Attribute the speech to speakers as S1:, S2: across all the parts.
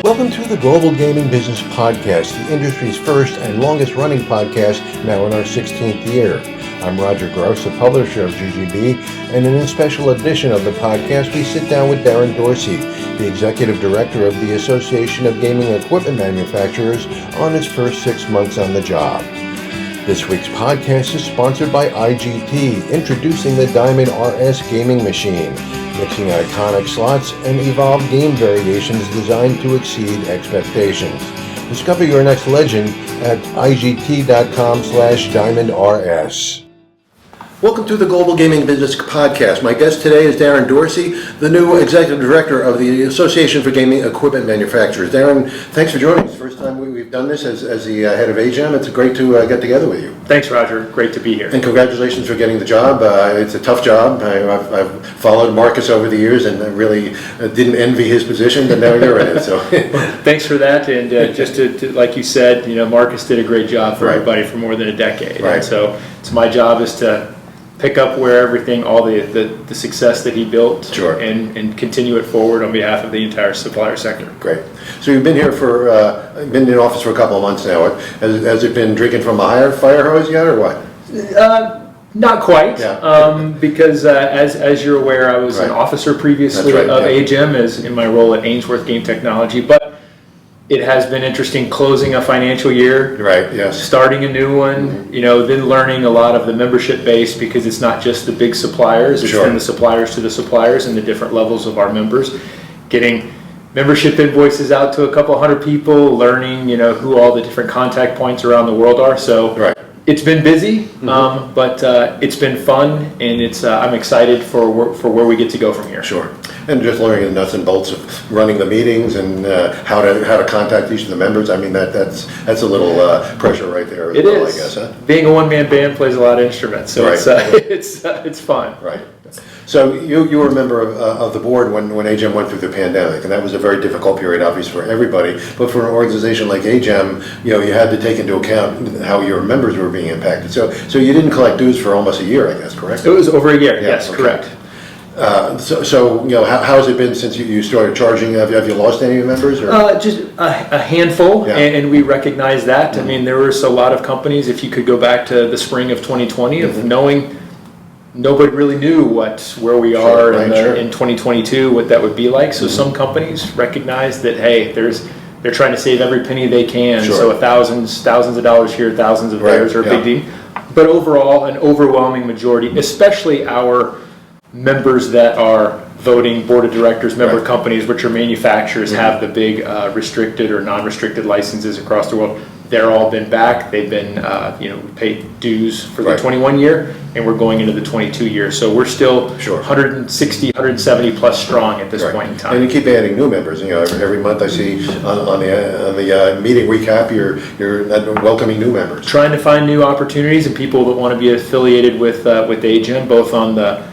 S1: Welcome to the Global Gaming Business Podcast, the industry's first and longest running podcast, now in our 16th year. I'm Roger Gross, the publisher of GGB, and in a special edition of the podcast, we sit down with Daron Dorsey, the executive director of the Association of Gaming Equipment Manufacturers, on his first 6 months on the job. This week's podcast is sponsored by IGT, introducing the Diamond RS gaming machine, mixing iconic slots and evolved game variations designed to exceed expectations. Discover your next legend at igt.com/diamondrs. Welcome to the Global Gaming Business Podcast. My guest today is Daron Dorsey, the new Executive Director of the Association for Gaming Equipment Manufacturers. Daron, thanks for joining us. First time we've done this as the head of AGEM. It's great to get together with you.
S2: Thanks, Roger. Great to be here.
S1: And congratulations for getting the job. It's a tough job. I've followed Marcus over the years and I really didn't envy his position, but now you're in it. So
S2: thanks for that. And just to, like you said, Marcus did a great job for everybody for more than a decade.
S1: Right.
S2: And so it's my job is to pick up where everything, all the success that he built,
S1: sure,
S2: and continue it forward on behalf of the entire supplier sector.
S1: Great. So you've been here been in office for a couple of months now. Has it been drinking from a fire hose yet, or what?
S2: Not quite,
S1: yeah.
S2: Because as you're aware, I was an officer previously of AGEM as in my role at Ainsworth Game Technology, but it has been interesting closing a financial year,
S1: right? Yes.
S2: Starting a new one, then learning a lot of the membership base, because it's not just the big suppliers, it's from the suppliers to the suppliers and the different levels of our members. Getting membership invoices out to a couple hundred people, learning, who all the different contact points around the world are. So it's been busy, but it's been fun, and I'm excited for where we get to go from here.
S1: Sure. And just learning the nuts and bolts of running the meetings and how to contact each of the members. I mean, that's a little pressure right there as well, I guess. Huh?
S2: Being a one-man band plays a lot of instruments, so it's fun.
S1: Right. So you were a member of the board when AGEM went through the pandemic, and that was a very difficult period, obviously, for everybody. But for an organization like AGEM, you had to take into account how your members were being impacted. So you didn't collect dues for almost a year, I guess, correct?
S2: It was over a year. Yes, correct.
S1: How has it been since you started charging? Have you lost any of your members? Or?
S2: Just a handful, and we recognize that. I mean, there were a lot of companies, if you could go back to the spring of 2020, of knowing nobody really knew where we are in 2022, what that would be like. So some companies recognize that, hey, they're trying to save every penny they can. So thousands of dollars here, thousands of dollars are a big deal. But overall, an overwhelming majority, especially our members that are voting board of directors, member companies, which are manufacturers, have the big restricted or non-restricted licenses across the world. They're all been back. They've been, paid dues for the 21 year, and we're going into the 22 year. So we're still 160, 170 plus strong at this point in time.
S1: And you keep adding new members. Every month I see on the meeting recap, you're welcoming new members.
S2: Trying to find new opportunities and people that want to be affiliated with AGEM, both on the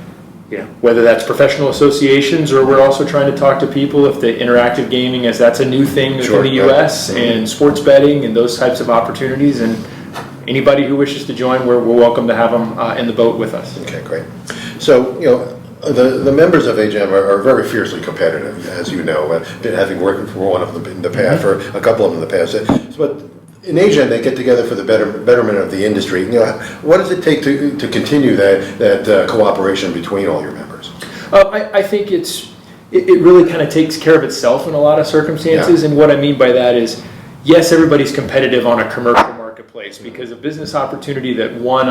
S2: whether that's professional associations, or we're also trying to talk to people if the interactive gaming, as that's a new thing in the U.S., and sports betting and those types of opportunities. And anybody who wishes to join, we're welcome to have them in the boat with us.
S1: Okay, great. So, the members of AGEM are very fiercely competitive, as you know, having worked for one of them in the past, for a couple of them in the past. But in AGEM, they get together for the betterment of the industry. What does it take to continue that cooperation between all your members?
S2: I think it really kind of takes care of itself in a lot of circumstances. And what I mean by that is, yes, everybody's competitive on a commercial marketplace, because a business opportunity that one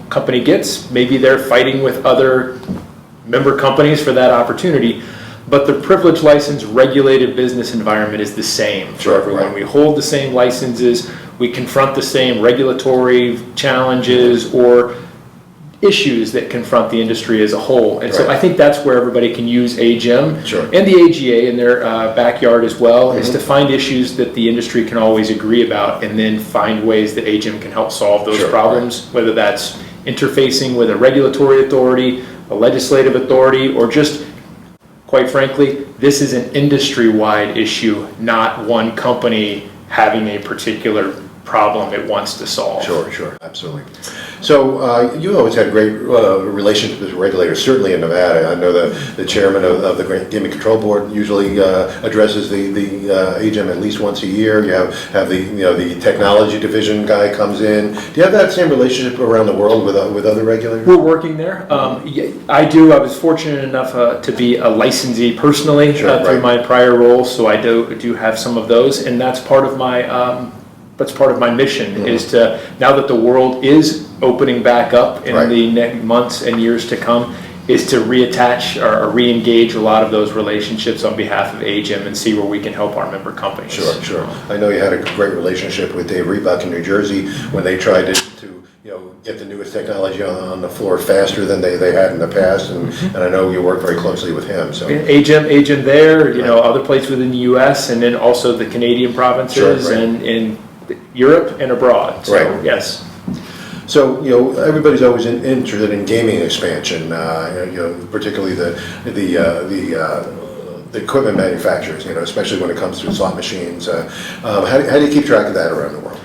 S2: company gets, maybe they're fighting with other member companies for that opportunity. But the privilege license regulated business environment is the same for everyone. We hold the same licenses, we confront the same regulatory challenges or issues that confront the industry as a whole. And so I think that's where everybody can use AGEM and the AGA in their backyard as well, is to find issues that the industry can always agree about, and then find ways that AGEM can help solve those problems, whether that's interfacing with a regulatory authority, a legislative authority, or just, quite frankly, this is an industry-wide issue, not one company having a particular problem it wants to solve.
S1: Sure, absolutely. So you always had great relationships with regulators, certainly in Nevada. I know the chairman of the Gaming Control Board usually addresses the AGEM at least once a year. You have the technology division guy comes in. Do you have that same relationship around the world with other regulators?
S2: We're working there. I do. I was fortunate enough to be a licensee personally through my prior roles, so I do have some of those, and that's part of my mission is to, now that the world is opening back up in the next months and years to come, is to reattach or re-engage a lot of those relationships on behalf of AGEM and see where we can help our member companies.
S1: Sure. I know you had a great relationship with Dave Reebok in New Jersey when they tried to get the newest technology on the floor faster than they had in the past, and I know you work very closely with him. So
S2: AGEM there, other places within the U.S. and then also the Canadian provinces and in Europe and abroad. So, yes.
S1: So everybody's always interested in gaming expansion. Particularly the equipment manufacturers. Especially when it comes to slot machines. How do you keep track of that around the world?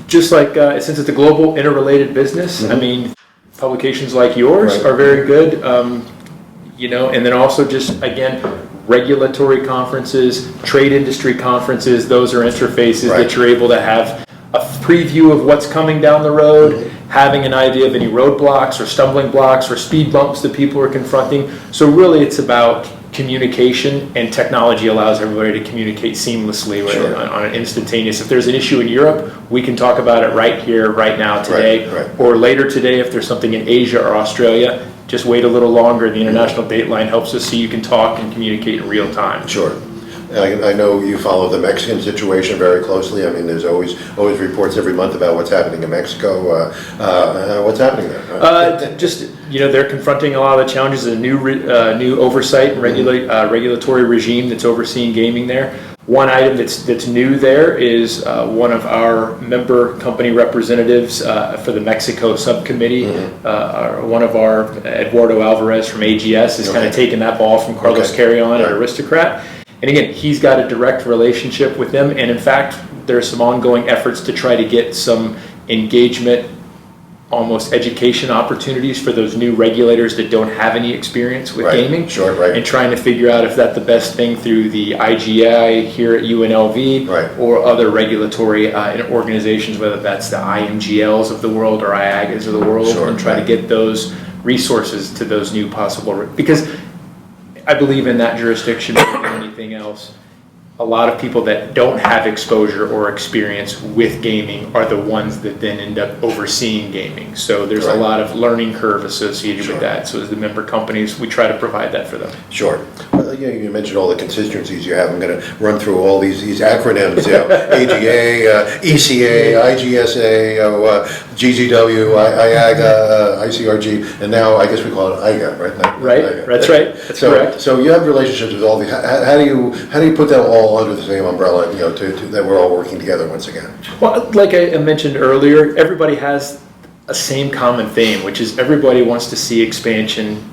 S2: Just like since it's a global interrelated business, I mean, publications like yours are very good. And then also just again, regulatory conferences, trade industry conferences, those are interfaces that you're able to have a preview of what's coming down the road, having an idea of any roadblocks or stumbling blocks or speed bumps that people are confronting. So really it's about communication, and technology allows everybody to communicate seamlessly on an instantaneous. If there's an issue in Europe, we can talk about it right here, right now, today, or later today if there's something in Asia or Australia. Just wait a little longer. The international dateline helps us so you can talk and communicate in real time.
S1: Sure. I know you follow the Mexican situation very closely. I mean, there's always reports every month about what's happening in Mexico. What's happening there?
S2: They're confronting a lot of the challenges of a new oversight and regulatory regime that's overseeing gaming there. One item that's new there is one of our member company representatives for the Mexico subcommittee, one of our, Eduardo Alvarez from AGS, is kind of taking that ball from Carlos Carrion at Aristocrat. And again, he's got a direct relationship with them, and in fact, there's some ongoing efforts to try to get some engagement, almost education opportunities for those new regulators that don't have any experience with gaming, and trying to figure out if that's the best thing through the IGI here at UNLV or other regulatory organizations, whether that's the IMGLs of the world or IAGAs of the world, and try to get those resources to those new possible, because I believe in that jurisdiction more than anything else. A lot of people that don't have exposure or experience with gaming are the ones that then end up overseeing gaming. So there's a lot of learning curve associated with that. So as the member companies, we try to provide that for them.
S1: Sure. Well, you mentioned all the constituencies you have. I'm going to run through all these acronyms. AGA, ECA, IGSA, GGW, IAGA, ICRG, and now I guess we call it IGA, right?
S2: Right. That's right. That's correct.
S1: So you have relationships with all these. How do you put them all under the same umbrella, that we're all working together once again?
S2: Well, like I mentioned earlier, everybody has a same common theme, which is everybody wants to see expansion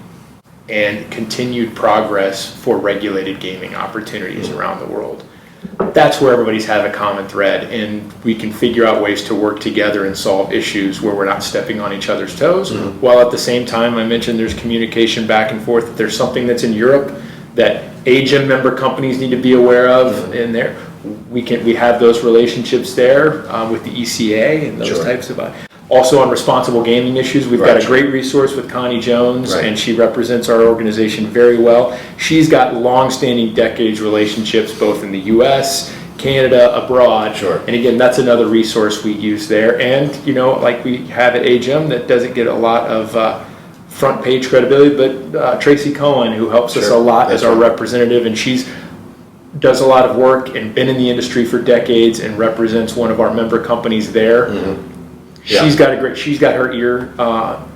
S2: and continued progress for regulated gaming opportunities around the world. That's where everybody's had a common thread, and we can figure out ways to work together and solve issues where we're not stepping on each other's toes, while at the same time, I mentioned there's communication back and forth. If there's something that's in Europe that AGEM member companies need to be aware of in there, we have those relationships there with the ECA and those types of. Also on responsible gaming issues, we've got a great resource with Connie Jones, and she represents our organization very well. She's got long-standing decades relationships both in the U.S., Canada, abroad, and again, that's another resource we use there. And like we have at AGEM, that doesn't get a lot of front page credibility, but Tracy Cohen, who helps us a lot as our representative, and she's does a lot of work and been in the industry for decades and represents one of our member companies there. She's got her ear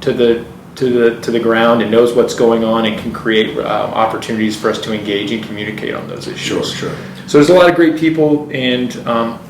S2: to the ground and knows what's going on and can create opportunities for us to engage and communicate on those issues. So there's a lot of great people, and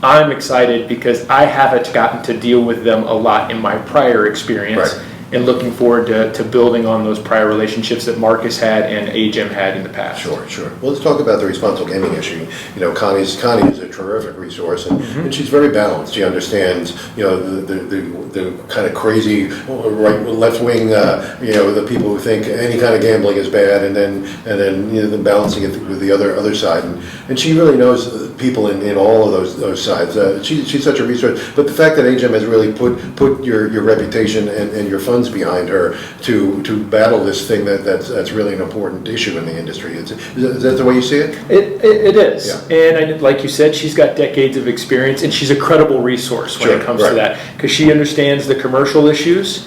S2: I'm excited because I haven't gotten to deal with them a lot in my prior experience. and looking forward to building on those prior relationships that Marcus had and AGEM had in the past.
S1: Sure. Well, let's talk about the responsible gaming issue. Connie is a terrific resource, and she's very balanced. She understands, the kind of crazy left wing, the people who think any kind of gambling is bad, and then the balancing it with the other side, and she really knows people in all of those sides. She's such a resource. But the fact that AGEM has really put your reputation and your funds behind her to battle this thing that's really an important issue in the industry. Is that the way you see it?
S2: It is. Yeah. And like you said, she's got decades of experience, and she's a credible resource when it comes to that, because she understands the commercial issues,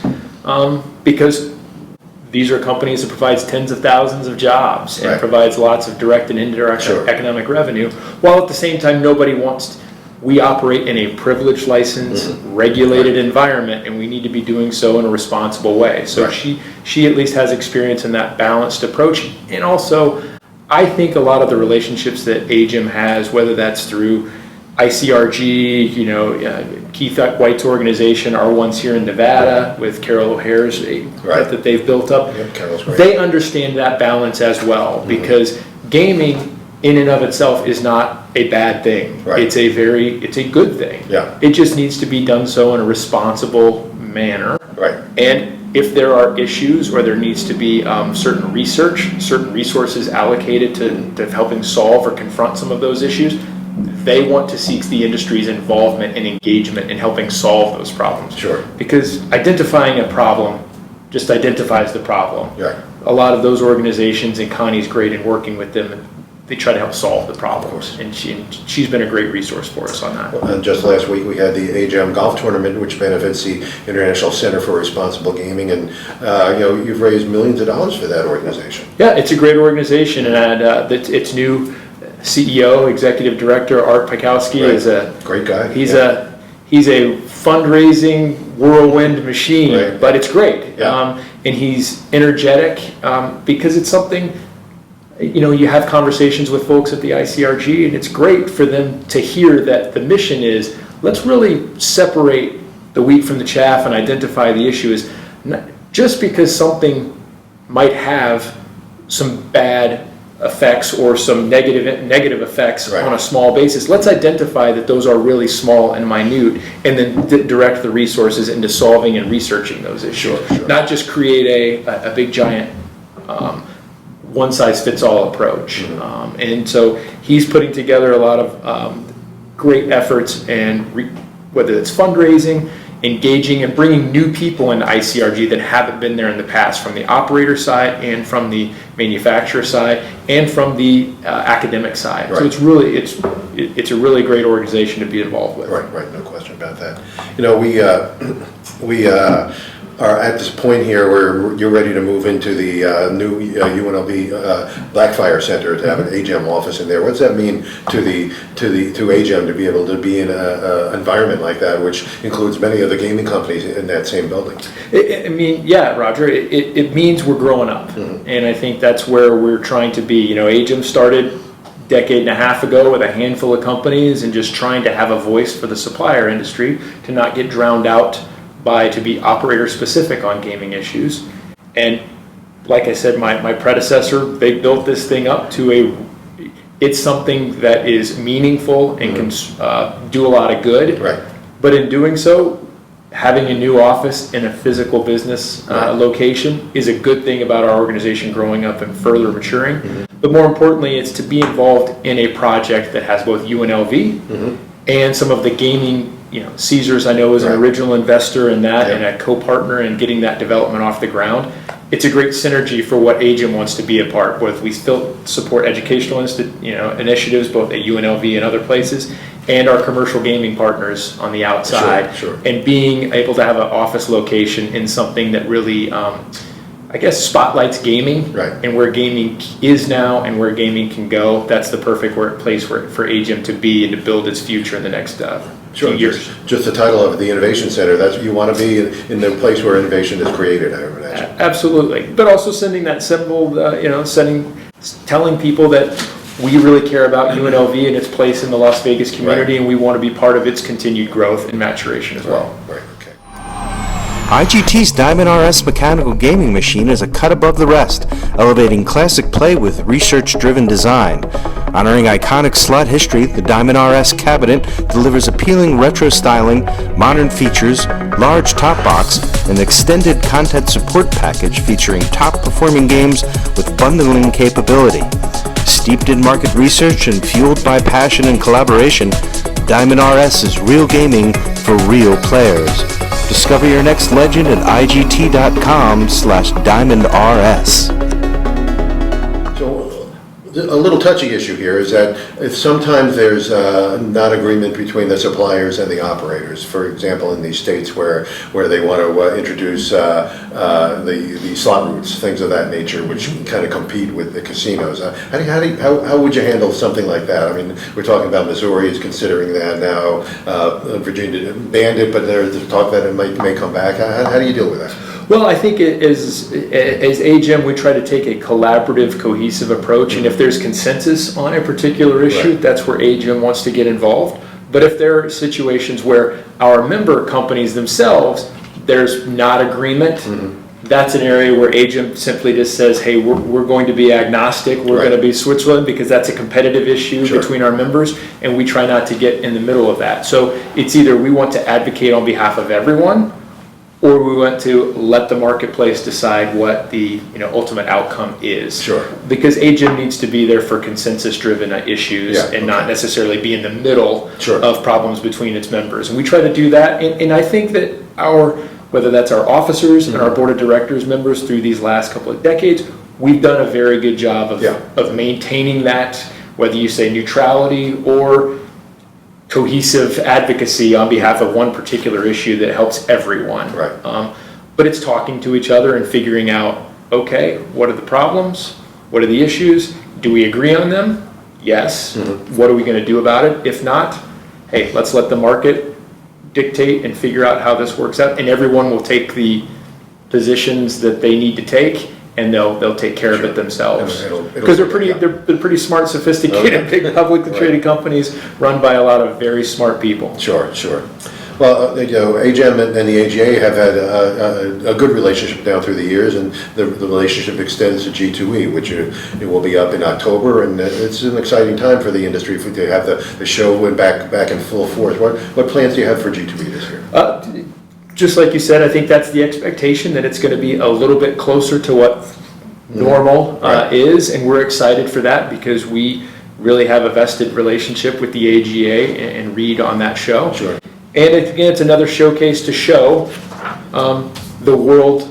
S2: because these are companies that provides tens of thousands of jobs and provides lots of direct and indirect economic revenue, while at the same time we operate in a privileged license, regulated environment, and we need to be doing so in a responsible way. So she at least has experience in that balanced approach. And also, I think a lot of the relationships that AGEM has, whether that's through ICRG, Keith White's organization, our ones here in Nevada with Carol O'Hare's that they've built up,
S1: Carol's great.
S2: They understand that balance as well, because gaming in and of itself is not a bad thing. It's a good thing. It just needs to be done so in a responsible manner. And if there are issues or there needs to be certain resources allocated to helping solve or confront some of those issues, they want to seek the industry's involvement and engagement in helping solve those problems. Because identifying a problem just identifies the problem. A lot of those organizations, and Connie's great in working with them, they try to help solve the problems, and she's been a great resource for us on that.
S1: And just last week we had the AGEM golf tournament, which benefits the International Center for Responsible Gaming, and you've raised millions of dollars for that organization. Yeah,
S2: it's a great organization, and its new CEO, Executive Director Art Pikowski is a
S1: great guy.
S2: He's a fundraising whirlwind machine, but it's great. And he's energetic because it's something. You have conversations with folks at the ICRG, and it's great for them to hear that the mission is, let's really separate the wheat from the chaff and identify the issue. Is just because something might have some bad effects or some negative effects on a small basis, let's identify that those are really small and minute, and then direct the resources into solving and researching those issues. Not just create a big giant one-size-fits-all approach. And so he's putting together a lot of great efforts, and whether it's fundraising, engaging, and bringing new people into ICRG that haven't been there in the past, from the operator side and from the manufacturer side and from the academic side. So it's a really great organization to be involved with.
S1: No question about that. We are at this point here where you're ready to move into the new UNLV Blackfire Center to have an AGEM office in there. What does that mean to AGEM to be able to be in an environment like that, which includes many of the gaming companies in that same building?
S2: Roger, it means we're growing up, and I think that's where we're trying to be. AGEM started a decade and a half ago with a handful of companies and just trying to have a voice for the supplier industry, to not get drowned out to be operator specific on gaming issues. And like I said, my predecessor, they built this thing up to it's something that is meaningful and can do a lot of good. But in doing so, having a new office in a physical business location is a good thing about our organization growing up and further maturing. But more importantly, it's to be involved in a project that has both UNLV and some of the gaming. Caesars, I know, is an original investor in that and a co-partner in getting that development off the ground. It's a great synergy for what AGEM wants to be a part with. We still support educational initiatives both at UNLV and other places, and our commercial gaming partners on the outside. And being able to have an office location in something that really spotlights gaming and where gaming is now and where gaming can go. That's the perfect place for AGEM to be and to build its future in the next few years.
S1: Just the title of the Innovation Center, that's what you want to be in the place where innovation is created, I would imagine.
S2: Absolutely. But also sending that symbol, telling people that we really care about UNLV and its place in the Las Vegas community, and we want to be part of its continued growth and maturation as well.
S1: Okay.
S3: IGT's Diamond RS mechanical gaming machine is a cut above the rest, elevating classic play with research-driven design. Honoring iconic slot history, the Diamond RS cabinet delivers appealing retro styling, modern features, large top box, and extended content support package featuring top-performing games with bundling capability. Steeped in market research and fueled by passion and collaboration, Diamond RS is real gaming for real players. Discover your next legend at IGT.com/DiamondRS.
S1: So, a little touchy issue here is that if sometimes there's non-agreement between the suppliers and the operators. For example, in these states where they want to introduce the slot routes, things of that nature, which kind of compete with the casinos. How would you handle something like that? I mean, we're talking about Missouri is considering that now. Virginia banned it, but there's talk that it may come back. How do you deal with that?
S2: Well, I think as AGEM, we try to take a collaborative, cohesive approach, and if there's consensus on a particular issue, that's where AGEM wants to get involved. But if there are situations where our member companies themselves, there's not agreement, that's an area where AGEM simply just says, hey, we're going to be agnostic, we're going to be Switzerland, because that's a competitive issue between our members, and we try not to get in the middle of that. So it's either we want to advocate on behalf of everyone, or we want to let the marketplace decide what the ultimate outcome is. Because AGEM needs to be there for consensus-driven issues and not necessarily be in the middle of problems between its members. And we try to do that. And I think that whether that's our officers and our board of directors members through these last couple of decades, we've done a very good job of maintaining that, whether you say neutrality or cohesive advocacy on behalf of one particular issue that helps everyone. But it's talking to each other and figuring out, okay, what are the problems? What are the issues? Do we agree on them? Yes. What are we going to do about it? If not, hey, let's let the market dictate and figure out how this works out. And everyone will take the positions that they need to take, and they'll take care of it themselves, because they're pretty smart, sophisticated, big publicly traded companies run by a lot of very smart people.
S1: Well, AGEM and the AGA have had a good relationship now through the years, and the relationship extends to G2E, which it will be up in October, and it's an exciting time for the industry to have the show went back in full force. What plans do you have for G2E this year?
S2: Just like you said, I think that's the expectation, that it's going to be a little bit closer to what normal is, and we're excited for that because we really have a vested relationship with the AGA and read on that show. And again, it's another showcase to show the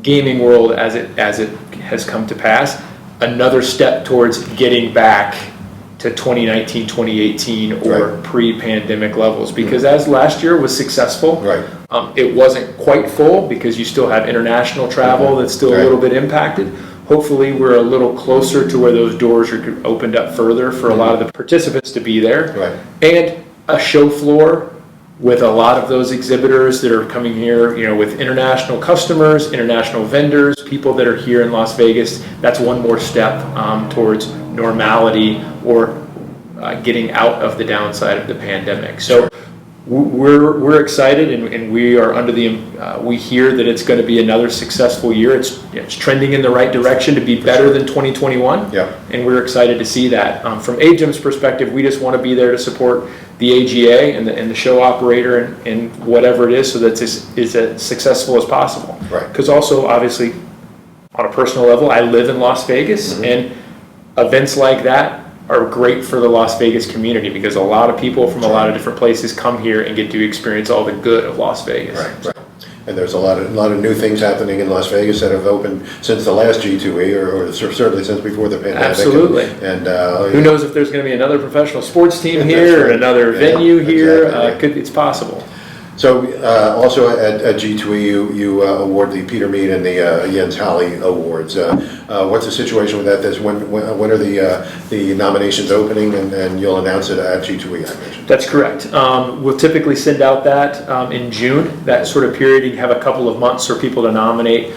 S2: gaming world as it has come to pass, another step towards getting back to 2019, 2018 or pre-pandemic levels, because as last year was successful, it wasn't quite full because you still have international travel that's still a little bit impacted. Hopefully we're a little closer to where those doors are opened up further for a lot of the participants to be there, and a show floor with a lot of those exhibitors that are coming here, with international customers, international vendors, people that are here in Las Vegas. That's one more step towards normality or getting out of the downside of the pandemic. So we're excited, and we are we hear that it's going to be another successful year. It's trending in the right direction to be better than 2021, and we're excited to see that. From AGEM's perspective, we just want to be there to support the AGA and the show operator and whatever it is, so that this is as successful as possible. Because also, obviously, on a personal level, I live in Las Vegas, and events like that are great for the Las Vegas community, because a lot of people from a lot of different places come here and get to experience all the good of Las Vegas.
S1: And there's a lot of new things happening in Las Vegas that have opened since the last G2E, or certainly since before the pandemic.
S2: Absolutely.
S1: And
S2: who knows if there's going to be another professional sports team here or another venue here. It's possible.
S1: So also at G2E, you award the Peter Mead and the Jens Halle Awards. What's the situation with that? When are the nominations opening, and you'll announce it at G2E, I mentioned?
S2: That's correct. We'll typically send out that in June, that sort of period. You have a couple of months for people to nominate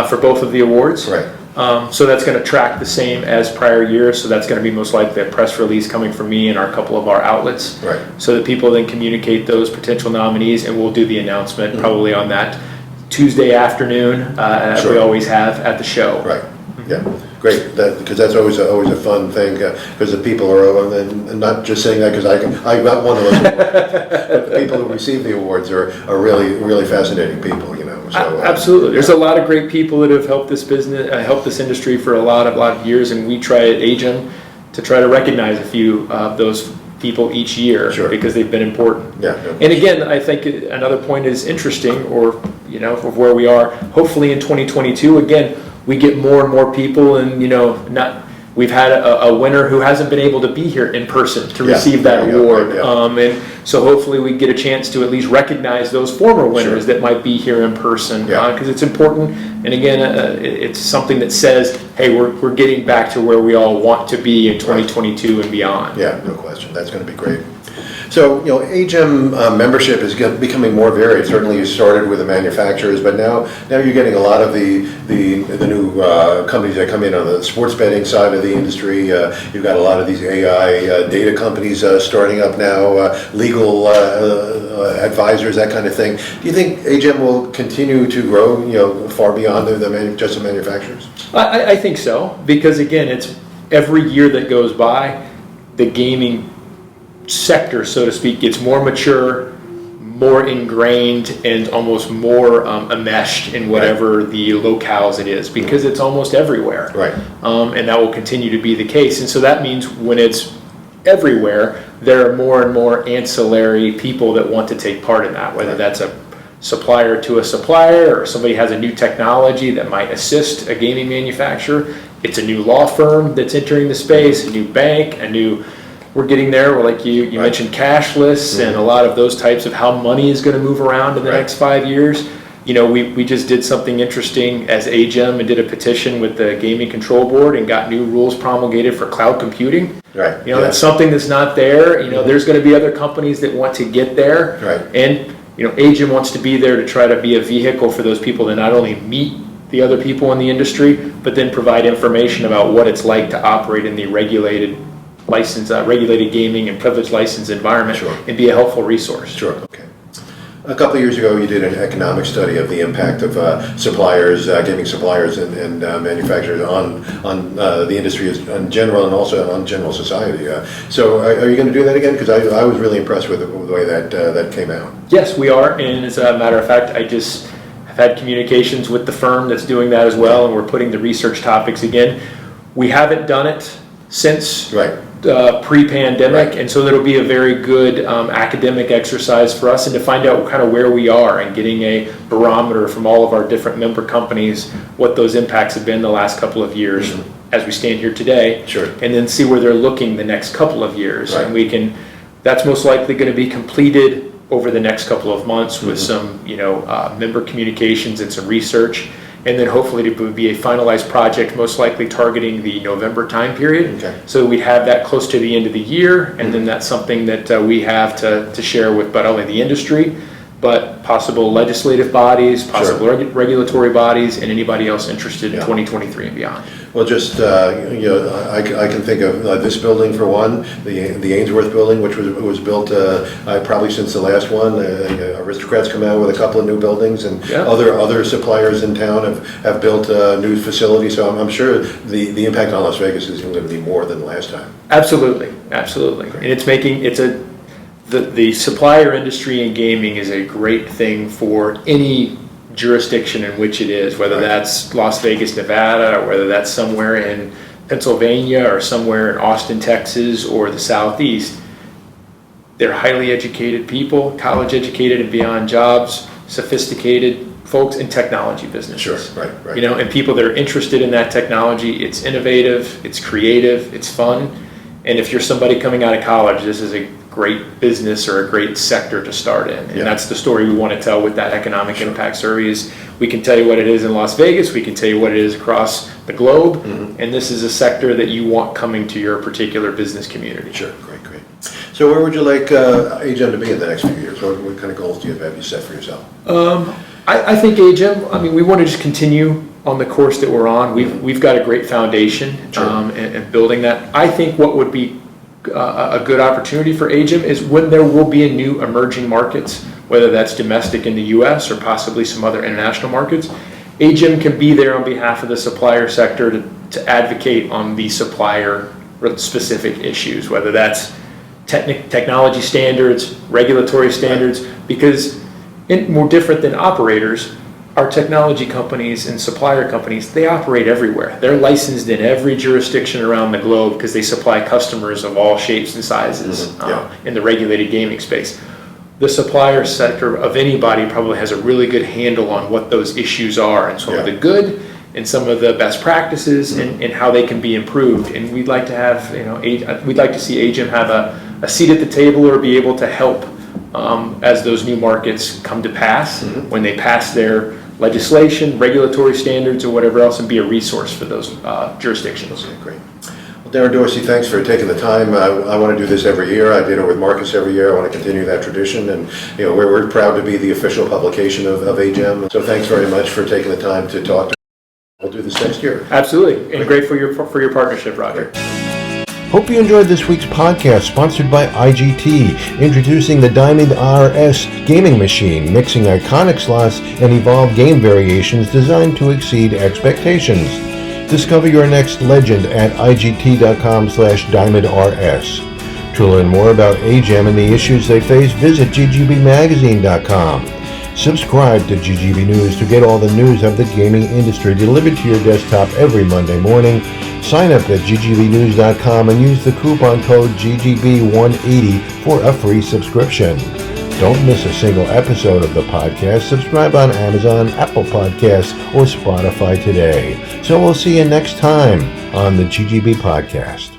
S2: for both of the awards. So that's going to track the same as prior years. So that's going to be most likely a press release coming from me and a couple of our outlets. So that people then communicate those potential nominees, and we'll do the announcement probably on that Tuesday afternoon, as we always have at the show.
S1: Right. Yeah. Great. Because that's always a fun thing. Because the people are, and not just saying that because I got one of those awards, but the people who receive the awards are really fascinating people. So,
S2: absolutely. There's a lot of great people that have helped this business, helped this industry for a lot of years, and we try at AGEM to try to recognize a few of those people each year because they've been important.
S1: Yeah.
S2: And again, I think another point is interesting, or of where we are. Hopefully in 2022, again, we get more and more people, and we've had a winner who hasn't been able to be here in person to receive that award. And so hopefully we get a chance to at least recognize those former winners that might be here in person, because it's important. And again, it's something that says, hey, we're getting back to where we all want to be in 2022 and beyond.
S1: Yeah, no question. That's going to be great. So, AGEM membership is becoming more varied. Certainly you started with the manufacturers, but now you're getting a lot of the new companies that come in on the sports betting side of the industry. You've got a lot of these AI data companies starting up now, legal advisors, that kind of thing. Do you think AGEM will continue to grow, far beyond just the manufacturers?
S2: I think so, because again, it's every year that goes by, the gaming sector, so to speak, gets more mature, more ingrained, and almost more enmeshed in whatever the locales it is, because it's almost everywhere.
S1: Right.
S2: And that will continue to be the case. And so that means when it's everywhere, there are more and more ancillary people that want to take part in that, whether that's a supplier to a supplier, or somebody has a new technology that might assist a gaming manufacturer. It's a new law firm that's entering the space, a new bank, we're getting there. We're like you mentioned cashless and a lot of those types of how money is going to move around in the next 5 years. We just did something interesting as AGEM and did a petition with the Gaming Control Board and got new rules promulgated for cloud computing.
S1: Right.
S2: That's something that's not there. There's going to be other companies that want to get there.
S1: Right.
S2: And, AGEM wants to be there to try to be a vehicle for those people to not only meet the other people in the industry, but then provide information about what it's like to operate in the regulated gaming and privileged license environment and be a helpful resource.
S1: Sure. Okay. A couple of years ago, you did an economic study of the impact of suppliers, gaming suppliers, and manufacturers on the industry in general, and also on general society. So, are you going to do that again? Because I was really impressed with the way that came out.
S2: Yes, we are, and as a matter of fact, I just have had communications with the firm that's doing that as well, and we're putting the research topics again. We haven't done it since pre-pandemic, and so that'll be a very good academic exercise for us, and to find out kind of where we are and getting a barometer from all of our different member companies, what those impacts have been the last couple of years as we stand here today, and then see where they're looking the next couple of years. And that's most likely going to be completed over the next couple of months with some member communications and some research. And then hopefully it would be a finalized project, most likely targeting the November time period. So we'd have that close to the end of the year, and then that's something that we have to share with not only the industry, but possible legislative bodies, possible regulatory bodies, and anybody else interested in 2023 and beyond.
S1: Well, just I can think of this building for one, the Ainsworth building, which was built probably since the last one. Aristocrats come out with a couple of new buildings, and other suppliers in town have built new facilities. So I'm sure the impact on Las Vegas is going to be more than the last time.
S2: Absolutely. And the supplier industry in gaming is a great thing for any jurisdiction in which it is, whether that's Las Vegas, Nevada, or whether that's somewhere in Pennsylvania or somewhere in Austin, Texas, or the Southeast. They're highly educated people, college educated and beyond jobs, sophisticated folks in technology businesses.
S1: Right.
S2: And people that are interested in that technology. It's innovative, it's creative, it's fun. And if you're somebody coming out of college, this is a great business or a great sector to start in. And that's the story we want to tell with that economic impact survey. Is we can tell you what it is in Las Vegas, we can tell you what it is across the globe, and this is a sector that you want coming to your particular business community.
S1: Sure, great. So where would you like AGEM to be in the next few years? What kind of goals do you have set for yourself?
S2: I think AGEM, we want to just continue on the course that we're on. We've got a great foundation and building that. I think what would be a good opportunity for AGEM is when there will be a new emerging markets whether that's domestic in the US or possibly some other international markets. AGEM can be there on behalf of the supplier sector to advocate on the supplier specific issues, whether that's technology standards, regulatory standards, because more different than operators, our technology companies and supplier companies, they operate everywhere. They're licensed in every jurisdiction around the globe because they supply customers of all shapes and sizes in the regulated gaming space. The supplier sector of anybody probably has a really good handle on what those issues are and some of the good and some of the best practices and how they can be improved. And we'd like to have, we'd like to see AGEM have a seat at the table or be able to help as those new markets come to pass, when they pass their legislation, regulatory standards, or whatever else, and be a resource for those jurisdictions.
S1: Okay, great. Well, Daron, Dorsey, thanks for taking the time. I want to do this every year. I did it with Marcus every year. I want to continue that tradition, and we're proud to be the official publication of AGEM. So thanks very much for taking the time to talk to us. We'll do this next year.
S2: Absolutely, and great for your partnership, Roger.
S1: Hope you enjoyed this week's podcast, sponsored by IGT, introducing the Diamond RS gaming machine, mixing iconic slots and evolved game variations designed to exceed expectations. Discover your next legend at IGT.com/DiamondRS. To learn more about AGEM and the issues they face, visit GGBmagazine.com. Subscribe to GGB News to get all the news of the gaming industry delivered to your desktop every Monday morning. Sign up at ggbnews.com and use the coupon code GGB180 for a free subscription. Don't miss a single episode of the podcast. Subscribe on Amazon, Apple Podcasts, or Spotify today. So we'll see you next time on the GGB Podcast.